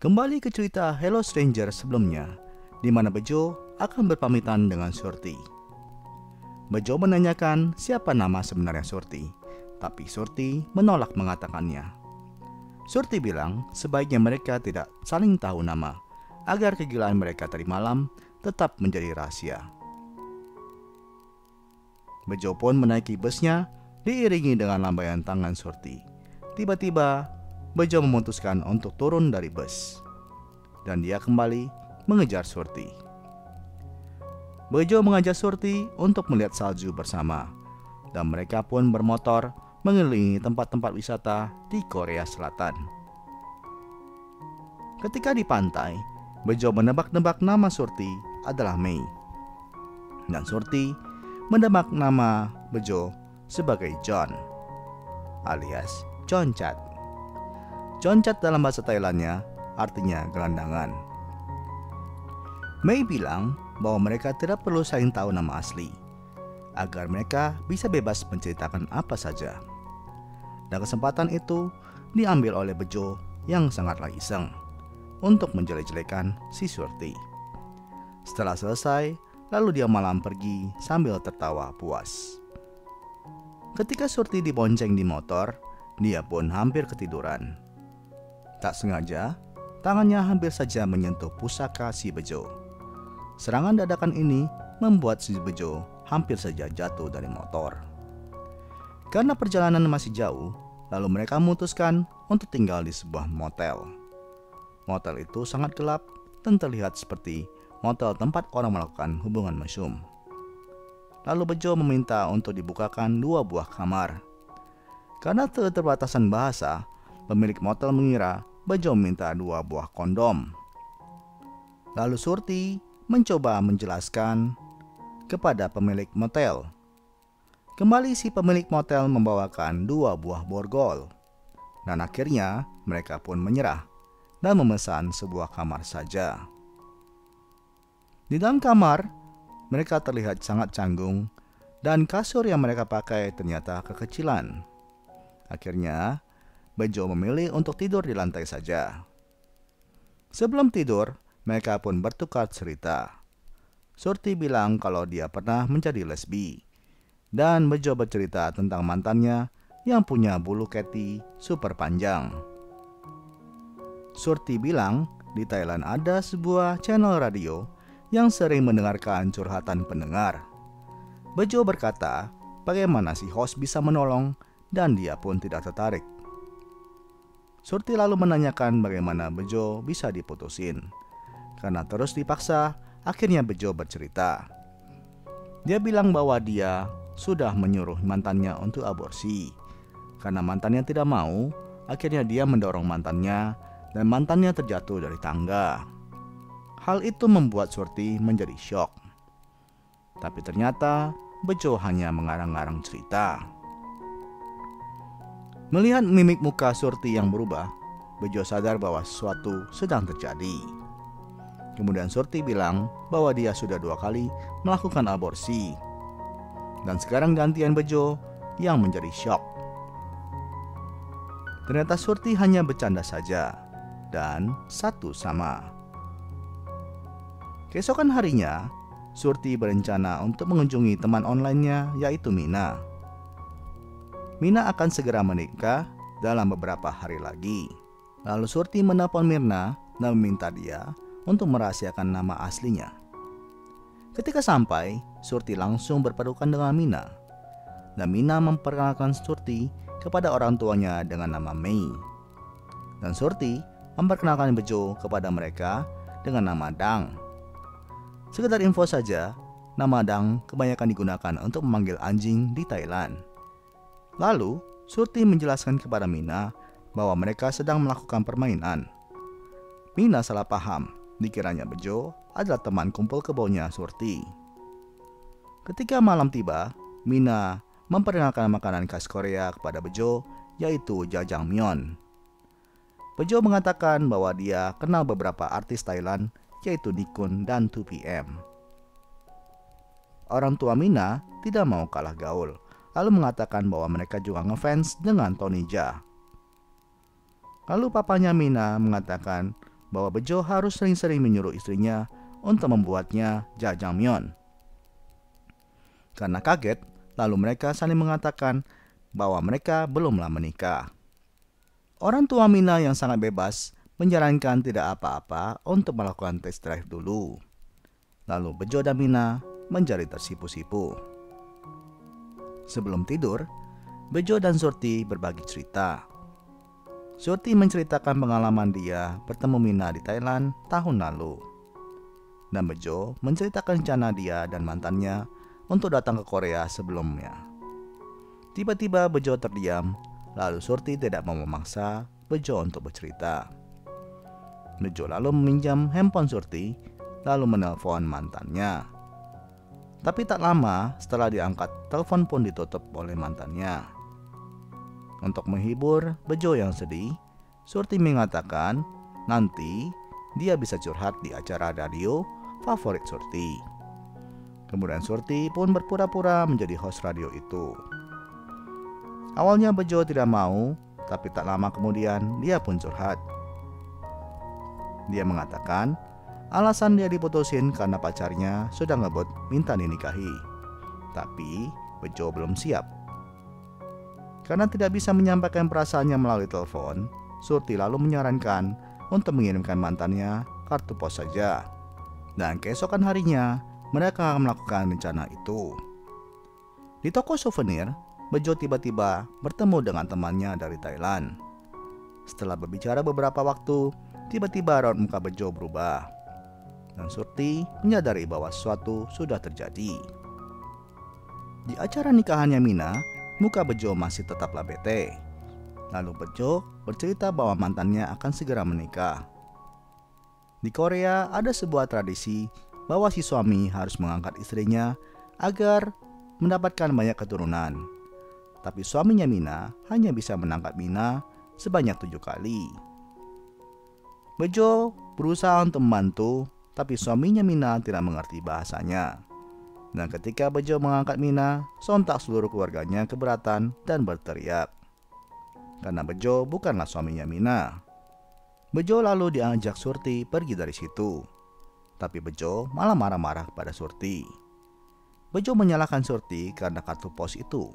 Kembali ke cerita Hello Stranger sebelumnya, di mana Bejo akan berpamitan dengan Surti. Bejo menanyakan siapa nama sebenarnya Surti, tapi Surti menolak mengatakannya. Surti bilang sebaiknya mereka tidak saling tahu nama, agar kegilaan mereka tadi malam tetap menjadi rahasia. Bejo pun menaiki busnya, diiringi dengan lambaian tangan Surti. Tiba-tiba, Bejo memutuskan untuk turun dari bus, dan dia kembali mengejar Surti. Bejo mengajak Surti untuk melihat salju bersama, dan mereka pun bermotor mengelilingi tempat-tempat wisata di Korea Selatan. Ketika di pantai, Bejo menebak-nebak nama Surti adalah Mei, dan Surti menebak nama Bejo sebagai John, alias Concat. Concat dalam bahasa Thailandnya artinya gelandangan. Mei bilang bahwa mereka tidak perlu saling tahu nama asli, agar mereka bisa bebas menceritakan apa saja. Dan kesempatan itu diambil oleh Bejo yang sangatlah iseng untuk menjelek-jelekan si Surti. Setelah selesai, lalu dia malam pergi sambil tertawa puas. Ketika Surti dibonceng di motor, dia pun hampir ketiduran. Tak sengaja, tangannya hampir saja menyentuh pusaka si Bejo. Serangan dadakan ini membuat si Bejo hampir saja jatuh dari motor. Karena perjalanan masih jauh, lalu mereka memutuskan untuk tinggal di sebuah motel. Motel itu sangat gelap dan terlihat seperti motel tempat orang melakukan hubungan mesum. Lalu Bejo meminta untuk dibukakan 2 buah kamar. Karena keterbatasan bahasa, pemilik motel mengira Bejo minta 2 buah kondom. Lalu Surti mencoba menjelaskan kepada pemilik motel. Kembali si pemilik motel membawakan 2 buah borgol. Dan akhirnya mereka pun menyerah dan memesan sebuah kamar saja. Di dalam kamar, mereka terlihat sangat canggung dan kasur yang mereka pakai ternyata kekecilan. Akhirnya, Bejo memilih untuk tidur di lantai saja. Sebelum tidur, mereka pun bertukar cerita. Surti bilang kalau dia pernah menjadi lesbi, dan Bejo bercerita tentang mantannya yang punya bulu keti super panjang. Surti bilang di Thailand ada sebuah channel radio yang sering mendengarkan curhatan pendengar. Bejo berkata bagaimana si host bisa menolong, dan dia pun tidak tertarik. Surti lalu menanyakan bagaimana Bejo bisa diputusin. Karena terus dipaksa, akhirnya Bejo bercerita. Dia bilang bahwa dia sudah menyuruh mantannya untuk aborsi. Karena mantannya tidak mau, akhirnya dia mendorong mantannya dan mantannya terjatuh dari tangga. Hal itu membuat Surti menjadi syok. Tapi ternyata Bejo hanya mengarang-arang cerita. Melihat mimik muka Surti yang berubah, Bejo sadar bahwa sesuatu sedang terjadi. Kemudian Surti bilang bahwa dia sudah 2 kali melakukan aborsi. Dan sekarang gantian Bejo yang menjadi syok. Ternyata Surti hanya bercanda saja, dan satu sama. Keesokan harinya, Surti berencana untuk mengunjungi teman online-nya yaitu Mina. Mina akan segera menikah dalam beberapa hari lagi. Lalu Surti menelpon Mirna dan meminta dia untuk merahasiakan nama aslinya. Ketika sampai, Surti langsung berpelukan dengan Mina. Dan Mina memperkenalkan Surti kepada orang tuanya dengan nama Mei. Dan Surti memperkenalkan Bejo kepada mereka dengan nama Dang. Sekedar info saja, nama Dang kebanyakan digunakan untuk memanggil anjing di Thailand. Lalu, Surti menjelaskan kepada Mina bahwa mereka sedang melakukan permainan. Mina salah paham, dikiranya Bejo adalah teman kumpul kebonya Surti. Ketika malam tiba, Mina memperkenalkan makanan khas Korea kepada Bejo, yaitu jajangmyeon. Bejo mengatakan bahwa dia kenal beberapa artis Thailand, yaitu Nikun dan 2PM. Orang tua Mina tidak mau kalah gaul, lalu mengatakan bahwa mereka juga ngefans dengan Tony Jaa. Lalu papanya Mina mengatakan bahwa Bejo harus sering-sering menyuruh istrinya untuk membuatnya jajangmyeon. Karena kaget, lalu mereka saling mengatakan bahwa mereka belumlah menikah. Orang tua Mina yang sangat bebas menyarankan tidak apa-apa untuk melakukan tes drive dulu. Lalu Bejo dan Mina menjadi tersipu-sipu. Sebelum tidur, Bejo dan Surti berbagi cerita. Surti menceritakan pengalaman dia bertemu Mina di Thailand tahun lalu. Dan Bejo menceritakan rencana dia dan mantannya untuk datang ke Korea sebelumnya. Tiba-tiba Bejo terdiam, lalu Surti tidak mau memaksa Bejo untuk bercerita. Bejo lalu meminjam handphone Surti, lalu menelpon mantannya. Tapi tak lama setelah diangkat, telepon pun ditutup oleh mantannya. Untuk menghibur Bejo yang sedih, Surti mengatakan nanti dia bisa curhat di acara radio favorit Surti. Kemudian Surti pun berpura-pura menjadi host radio itu. Awalnya Bejo tidak mau, tapi tak lama kemudian dia pun curhat. Dia mengatakan alasan dia diputusin karena pacarnya sudah ngebut minta dinikahi. Tapi Bejo belum siap. Karena tidak bisa menyampaikan perasaannya melalui telepon, Surti lalu menyarankan untuk mengirimkan mantannya kartu pos saja. Dan keesokan harinya, mereka akan melakukan rencana itu. Di toko souvenir, Bejo tiba-tiba bertemu dengan temannya dari Thailand. Setelah berbicara beberapa waktu, tiba-tiba raut muka Bejo berubah. Dan Surti menyadari bahwa sesuatu sudah terjadi. Di acara nikahannya Mina, muka Bejo masih tetaplah bete. Lalu Bejo bercerita bahwa mantannya akan segera menikah. Di Korea ada sebuah tradisi bahwa si suami harus mengangkat istrinya agar mendapatkan banyak keturunan. Tapi suaminya Mina hanya bisa menangkap Mina sebanyak 7 kali. Bejo berusaha untuk membantu, tapi suaminya Mina tidak mengerti bahasanya. Dan ketika Bejo mengangkat Mina, sontak seluruh keluarganya keberatan dan berteriak. Karena Bejo bukanlah suaminya Mina. Bejo lalu diajak Surti pergi dari situ. Tapi Bejo malah marah-marah pada Surti. Bejo menyalahkan Surti karena kartu pos itu.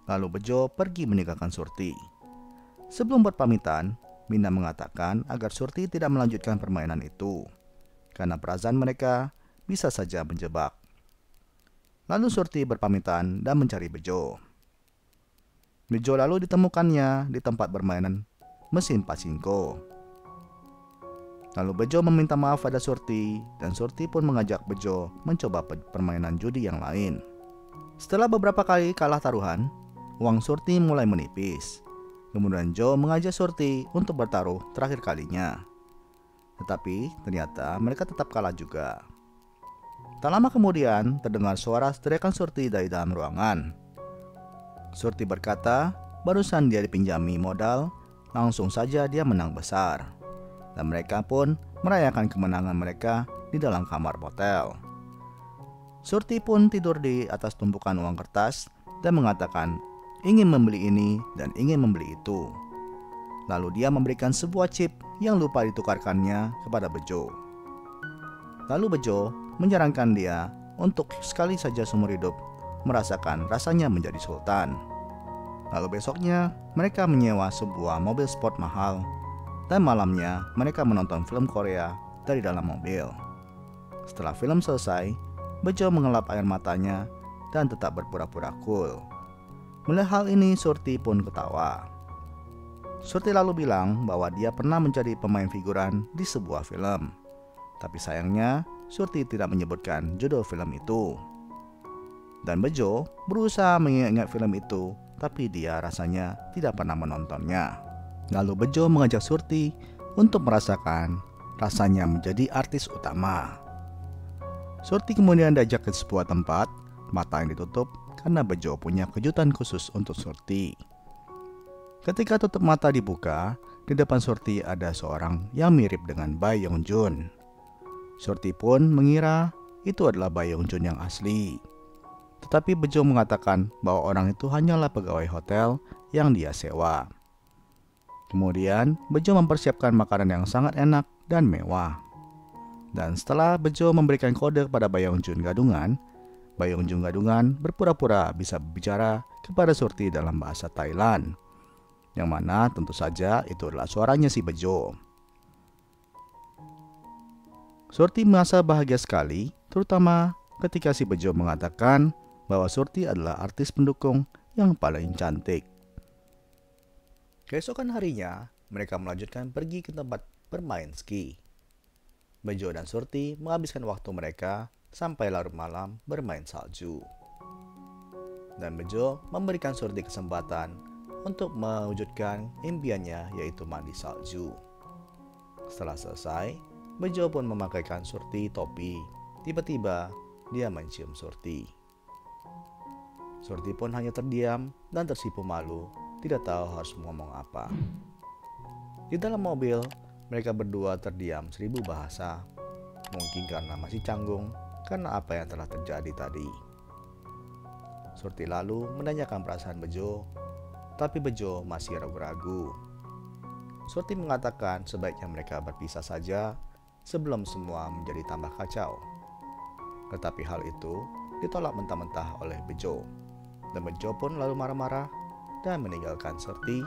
Lalu Bejo pergi meninggalkan Surti. Sebelum berpamitan, Mina mengatakan agar Surti tidak melanjutkan permainan itu. Karena perasaan mereka bisa saja menjebak. Lalu Surti berpamitan dan mencari Bejo. Bejo lalu ditemukannya di tempat bermainan mesin pachinko. Lalu Bejo meminta maaf pada Surti, dan Surti pun mengajak Bejo mencoba permainan judi yang lain. Setelah beberapa kali kalah taruhan, uang Surti mulai menipis. Kemudian Jo mengajak Surti untuk bertaruh terakhir kalinya. Tetapi ternyata mereka tetap kalah juga. Tak lama kemudian terdengar suara teriakan Surti dari dalam ruangan. Surti berkata, barusan dia dipinjami modal, langsung saja dia menang besar. Dan mereka pun merayakan kemenangan mereka di dalam kamar motel. Surti pun tidur di atas tumpukan uang kertas dan mengatakan ingin membeli ini dan ingin membeli itu. Lalu dia memberikan sebuah chip yang lupa ditukarkannya kepada Bejo. Lalu Bejo menyarankan dia untuk sekali saja seumur hidup merasakan rasanya menjadi sultan. Lalu besoknya mereka menyewa sebuah mobil sport mahal. Dan malamnya mereka menonton film Korea dari dalam mobil. Setelah film selesai, Bejo mengelap air matanya dan tetap berpura-pura cool. Melihat hal ini, Surti pun ketawa. Surti lalu bilang bahwa dia pernah menjadi pemain figuran di sebuah film. Tapi sayangnya, Surti tidak menyebutkan judul film itu. Dan Bejo berusaha mengingat film itu, tapi dia rasanya tidak pernah menontonnya. Lalu Bejo mengajak Surti untuk merasakan rasanya menjadi artis utama. Surti kemudian diajak ke sebuah tempat, mata yang ditutup karena Bejo punya kejutan khusus untuk Surti. Ketika tutup mata dibuka, di depan Surti ada seorang yang mirip dengan Bae Yongjun. Surti pun mengira itu adalah Bae Yongjun yang asli. Tetapi Bejo mengatakan bahwa orang itu hanyalah pegawai hotel yang dia sewa. Kemudian, Bejo mempersiapkan makanan yang sangat enak dan mewah. Dan setelah Bejo memberikan kode kepada Bayeongjun Gadungan, Bayeongjun Gadungan berpura-pura bisa berbicara kepada Surti dalam bahasa Thailand, yang mana tentu saja itu adalah suaranya si Bejo. Surti merasa bahagia sekali, terutama ketika si Bejo mengatakan bahwa Surti adalah artis pendukung yang paling cantik. Keesokan harinya, mereka melanjutkan pergi ke tempat bermain ski. Bejo dan Surti menghabiskan waktu mereka sampai larut malam bermain salju. Dan Bejo memberikan Surti kesempatan untuk mewujudkan impiannya, yaitu mandi salju. Setelah selesai, Bejo pun memakaikan Surti topi. Tiba-tiba dia mencium Surti. Surti pun hanya terdiam dan tersipu malu, tidak tahu harus ngomong apa. Di dalam mobil, mereka berdua terdiam 1000 bahasa, mungkin karena masih canggung karena apa yang telah terjadi tadi. Surti lalu menanyakan perasaan Bejo, tapi Bejo masih ragu-ragu. Surti mengatakan sebaiknya mereka berpisah saja sebelum semua menjadi tambah kacau. Tetapi hal itu ditolak mentah-mentah oleh Bejo, dan Bejo pun lalu marah-marah dan meninggalkan Surti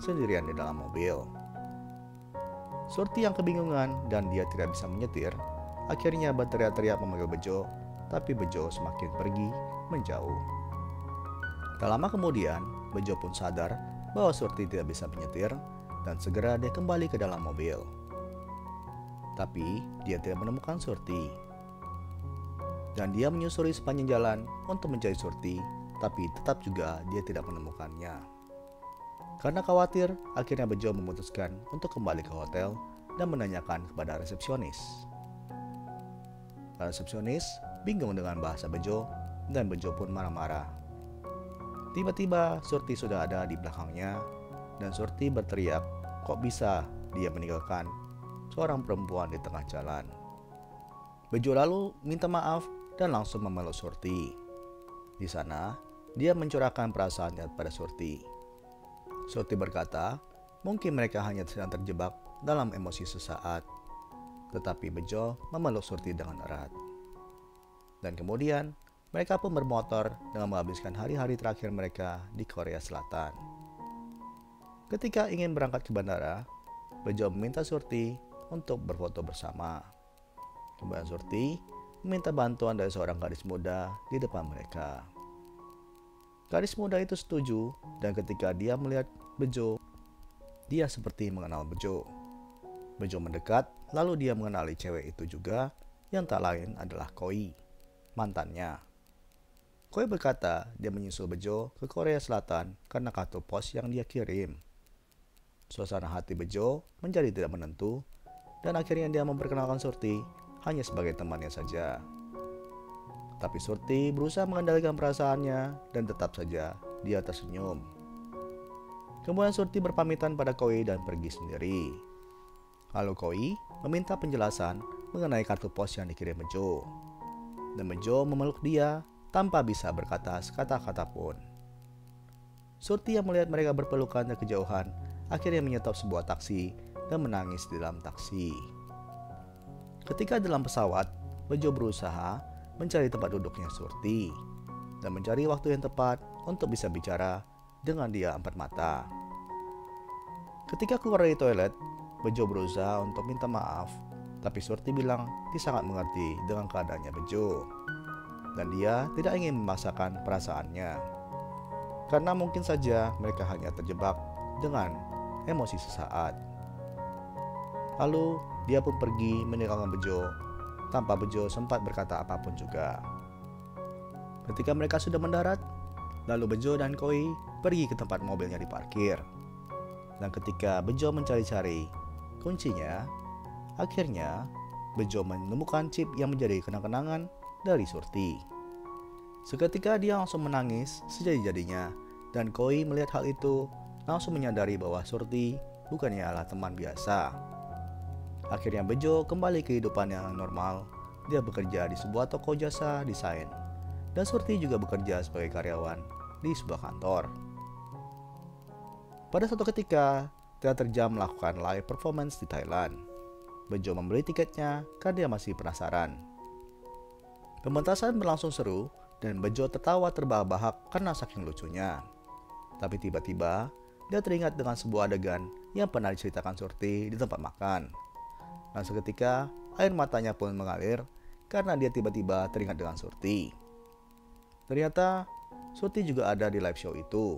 sendirian di dalam mobil. Surti yang kebingungan dan dia tidak bisa menyetir, akhirnya berteriak-teriak memanggil Bejo, tapi Bejo semakin pergi menjauh. Tak lama kemudian, Bejo pun sadar bahwa Surti tidak bisa menyetir dan segera dia kembali ke dalam mobil. Tapi dia tidak menemukan Surti. Dan dia menyusuri sepanjang jalan untuk mencari Surti, tapi tetap juga dia tidak menemukannya. Karena khawatir, akhirnya Bejo memutuskan untuk kembali ke hotel dan menanyakan kepada resepsionis. Resepsionis bingung dengan bahasa Bejo dan Bejo pun marah-marah. Tiba-tiba Surti sudah ada di belakangnya dan Surti berteriak, kok bisa dia meninggalkan seorang perempuan di tengah jalan. Bejo lalu minta maaf dan langsung memeluk Surti. Di sana, dia mencurahkan perasaannya pada Surti. Surti berkata, mungkin mereka hanya sedang terjebak dalam emosi sesaat. Tetapi Bejo memeluk Surti dengan erat. Dan kemudian, mereka pun bermotor dengan menghabiskan hari-hari terakhir mereka di Korea Selatan. Ketika ingin berangkat ke bandara, Bejo meminta Surti untuk berfoto bersama. Kemudian Surti meminta bantuan dari seorang gadis muda di depan mereka. Gadis muda itu setuju, dan ketika dia melihat Bejo, dia seperti mengenal Bejo. Bejo mendekat, lalu dia mengenali cewek itu juga, yang tak lain adalah Koi, mantannya. Koi berkata dia menyusul Bejo ke Korea Selatan karena kartu pos yang dia kirim. Suasana hati Bejo menjadi tidak menentu, dan akhirnya dia memperkenalkan Surti hanya sebagai temannya saja. Tapi Surti berusaha mengendalikan perasaannya dan tetap saja dia tersenyum. Kemudian Surti berpamitan pada Koi dan pergi sendiri. Lalu Koi meminta penjelasan mengenai kartu pos yang dikirim Bejo. Dan Bejo memeluk dia tanpa bisa berkata sekata-kata pun. Surti yang melihat mereka berpelukan dari kejauhan akhirnya menyetop sebuah taksi dan menangis di dalam taksi. Ketika dalam pesawat, Bejo berusaha mencari tempat duduknya Surti dan mencari waktu yang tepat untuk bisa bicara dengan dia empat mata. Ketika keluar dari toilet, Bejo berusaha untuk minta maaf, tapi Surti bilang dia sangat mengerti dengan keadaannya Bejo dan dia tidak ingin memaksakan perasaannya karena mungkin saja mereka hanya terjebak dengan emosi sesaat. Lalu dia pun pergi meninggalkan Bejo tanpa Bejo sempat berkata apapun juga. Ketika mereka sudah mendarat, lalu Bejo dan Koi pergi ke tempat mobilnya diparkir. Dan ketika Bejo mencari-cari kuncinya, akhirnya Bejo menemukan chip yang menjadi kenang-kenangan dari Surti. Seketika dia langsung menangis sejadi-jadinya, dan Koi melihat hal itu langsung menyadari bahwa Surti bukannya adalah teman biasa. Akhirnya Bejo kembali ke kehidupan yang normal. Dia bekerja di sebuah toko jasa desain, dan Surti juga bekerja sebagai karyawan di sebuah kantor. Pada suatu ketika, teater Jam melakukan live performance di Thailand. Bejo membeli tiketnya karena dia masih penasaran. Pementasan berlangsung seru dan Bejo tertawa terbahak-bahak karena saking lucunya. Tapi tiba-tiba dia teringat dengan sebuah adegan yang pernah diceritakan Surti di tempat makan. Dan seketika air matanya pun mengalir karena dia tiba-tiba teringat dengan Surti. Ternyata Surti juga ada di live show itu.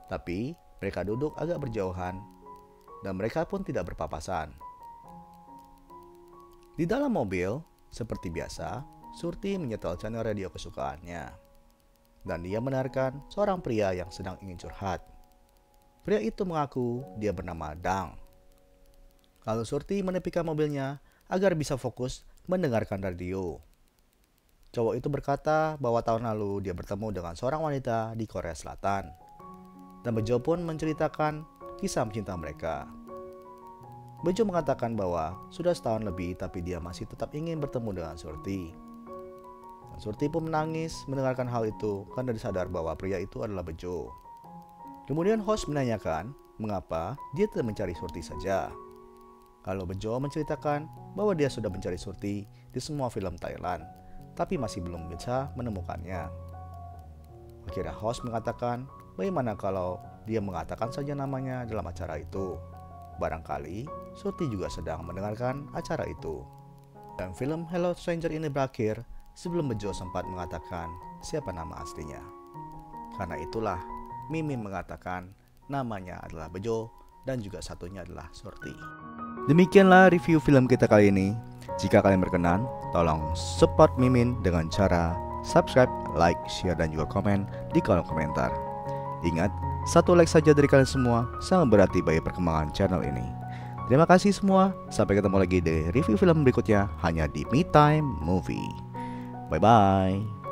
Tapi mereka duduk agak berjauhan dan mereka pun tidak berpapasan. Di dalam mobil, seperti biasa, Surti menyetel channel radio kesukaannya. Dan dia mendengarkan seorang pria yang sedang ingin curhat. Pria itu mengaku dia bernama Dang. Lalu Surti menepikan mobilnya agar bisa fokus mendengarkan radio. Cowok itu berkata bahwa tahun lalu dia bertemu dengan seorang wanita di Korea Selatan. Dan Bejo pun menceritakan kisah cinta mereka. Bejo mengatakan bahwa sudah setahun lebih tapi dia masih tetap ingin bertemu dengan Surti. Dan Surti pun menangis mendengarkan hal itu karena disadar bahwa pria itu adalah Bejo. Kemudian host menanyakan mengapa dia tidak mencari Surti saja. Lalu Bejo menceritakan bahwa dia sudah mencari Surti di semua film Thailand, tapi masih belum bisa menemukannya. Akhirnya host mengatakan, bagaimana kalau dia mengatakan saja namanya dalam acara itu? Barangkali Surti juga sedang mendengarkan acara itu. Dan film Hello Stranger ini berakhir sebelum Bejo sempat mengatakan siapa nama aslinya. Karena itulah Mimin mengatakan namanya adalah Bejo dan juga satunya adalah Surti. Demikianlah review film kita kali ini. Jika kalian berkenan, tolong support Mimin dengan cara subscribe, like, share, dan juga komen di kolom komentar. Ingat, satu like saja dari kalian semua sangat berarti bagi perkembangan channel ini. Terima kasih semua, sampai ketemu lagi di review film berikutnya hanya di Me Time Movie. Bye-bye.